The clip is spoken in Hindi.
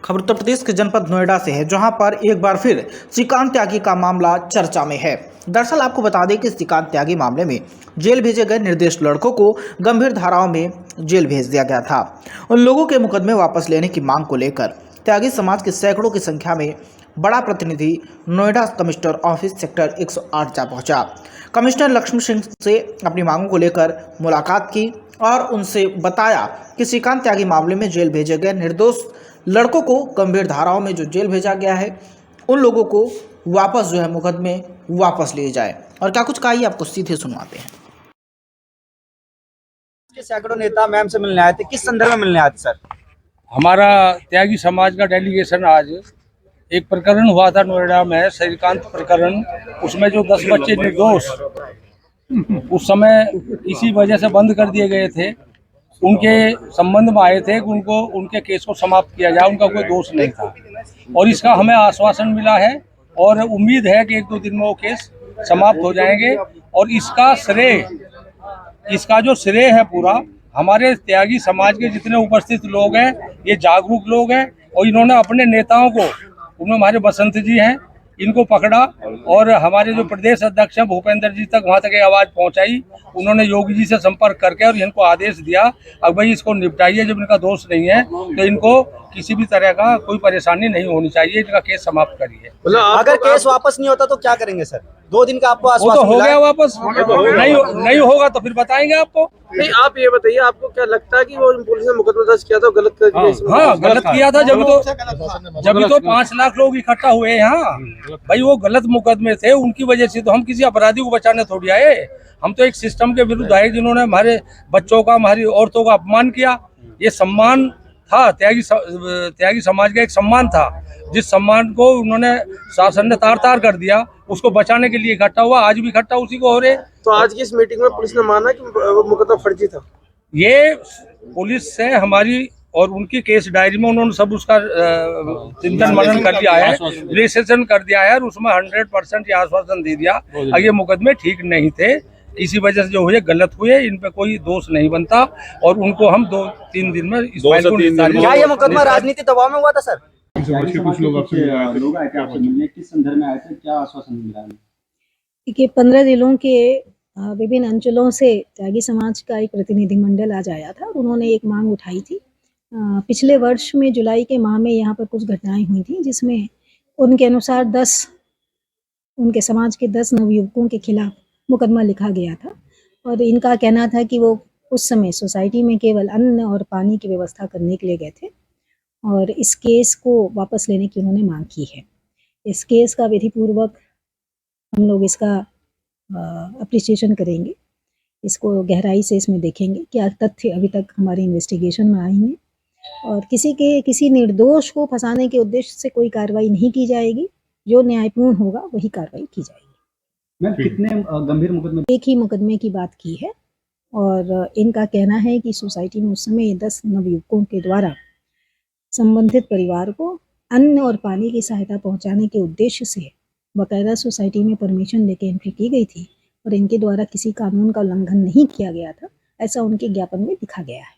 खबर उत्तर प्रदेश के जनपद नोएडा से है, जहां पर एक बार फिर श्रीकांत त्यागी का मामला चर्चा में है। दरअसल आपको बता दें कि श्रीकांत त्यागी मामले में जेल भेजे गए निर्दोष लड़कों को गंभीर धाराओं में जेल भेज दिया गया था। उन लोगों के मुकदमे वापस लेने की मांग को लेकर त्यागी समाज के सैकड़ों की संख्या में बड़ा प्रतिनिधि नोएडा कमिश्नर ऑफिस सेक्टर 108 जा पहुंचा। कमिश्नर लक्ष्मण सिंह से अपनी मांगों को लेकर मुलाकात की और उनसे बताया कि श्रीकांत त्यागी मामले में जेल भेजे गए निर्दोष लड़कों को गंभीर धाराओं में जो जेल भेजा गया है, उन लोगों को वापस जो है मुकदमे वापस लिए जाए। और क्या कुछ कहा ये आपको सीधे सुनवाते हैं। सैकड़ों नेता मैम से मिलने आए थे, किस संदर्भ में मिलने आए थे सर? हमारा त्यागी समाज का डेलीगेशन आज एक प्रकरण हुआ था नोएडा में, श्रीकांत प्रकरण। उसमें जो 10 बच्चे निर्दोष उस समय इसी वजह से बंद कर दिए गए थे, उनके संबंध में आए थे कि उनको उनके केस को समाप्त किया जाए। उनका कोई दोष नहीं था और इसका हमें आश्वासन मिला है और उम्मीद है कि 1-2 दिन में वो केस समाप्त हो जाएंगे। और इसका जो श्रेय है पूरा हमारे त्यागी समाज के जितने उपस्थित लोग हैं, ये जागरूक लोग हैं और इन्होंने अपने नेताओं को, उनमें हमारे बसंत जी हैं, इनको पकड़ा और हमारे जो प्रदेश अध्यक्ष हैं भूपेंद्र जी तक, वहाँ तक ये आवाज़ पहुँचाई। उन्होंने योगी जी से संपर्क करके और इनको आदेश दिया अब भाई इसको निपटाइए, जब इनका दोष नहीं है तो इनको किसी भी तरह का कोई परेशानी नहीं होनी चाहिए, इनका केस समाप्त करिए। अगर केस वापस नहीं होता तो क्या करेंगे सर? 2 दिन का आपको वो आश्वासन तो हो मिला गया है। वापस, नहीं होगा तो फिर बताएंगे आपको। नहीं, आप ये बताइए, आपको क्या लगता है कि वो पुलिस ने मुकदमा दर्ज किया था गलत कर दिया इसमें? हाँ, गलत किया था, जब तो 5 लाख लोग इकट्ठा हुए यहाँ। भाई वो गलत मुकदमे थे, उनकी वजह से तो हम किसी अपराधी को बचाने थोड़ी आए। हम तो एक सिस्टम के विरुद्ध आए जिन्होंने हमारे बच्चों का, हमारी औरतों का अपमान किया। ये सम्मान था, त्यागी समाज का एक सम्मान था, जिस सम्मान को उन्होंने शासन ने तार कर दिया। उसको बचाने के लिए इकट्ठा हुआ, आज भी इकट्ठा उसी को हो रहे। तो आज की इस मीटिंग में पुलिस ने माना कि वो मुकदमा फर्जी था। ये पुलिस से हमारी और उनकी केस डायरी में उन्होंने सब उसका चिंतन मनन कर लिया है, विश्लेषण कर दिया है और उसमें 100% ये आश्वासन दे दिया और ये मुकदमे ठीक नहीं थे, इसी वजह से जो हुए गलत हुए, इन पे कोई दोष नहीं बनता और उनको हम 2-3 दिन में इस फाइल को निपटाएंगे। क्या ये मुकदमा राजनीति दबाव में हुआ था सर? कुछ लोग आपसे मिलने किस संदर्भ में आए थे, क्या आश्वासन मिला? देखिए, 15 जिलों के विभिन्न अंचलों से त्यागी समाज का एक प्रतिनिधिमंडल आज आया था और उन्होंने एक मांग उठाई थी। पिछले वर्ष में जुलाई के माह में यहाँ पर कुछ घटनाएं हुई थी, जिसमें उनके अनुसार उनके समाज के 10 नवयुवकों के खिलाफ मुकदमा लिखा गया था और इनका कहना था कि वो उस समय सोसाइटी में केवल अन्न और पानी की व्यवस्था करने के लिए गए थे और इस केस को वापस लेने की उन्होंने मांग की है। इस केस का विधिपूर्वक हम लोग इसका अप्रिसिएशन करेंगे, इसको गहराई से इसमें देखेंगे क्या तथ्य अभी तक हमारे इन्वेस्टिगेशन में आए हैं और किसी निर्दोष को फंसाने के उद्देश्य से कोई कार्रवाई नहीं की जाएगी। जो न्यायपूर्ण होगा वही कार्रवाई की जाएगी। मैम, कितने गंभीर मुकदमे? एक ही मुकदमे की बात की है और इनका कहना है कि सोसाइटी में उस समय 10 नवयुवकों के द्वारा संबंधित परिवार को अन्न और पानी की सहायता पहुंचाने के उद्देश्य से बाकायदा सोसाइटी में परमिशन लेके एंट्री की गई थी और इनके द्वारा किसी कानून का उल्लंघन नहीं किया गया था, ऐसा उनके ज्ञापन में लिखा गया है।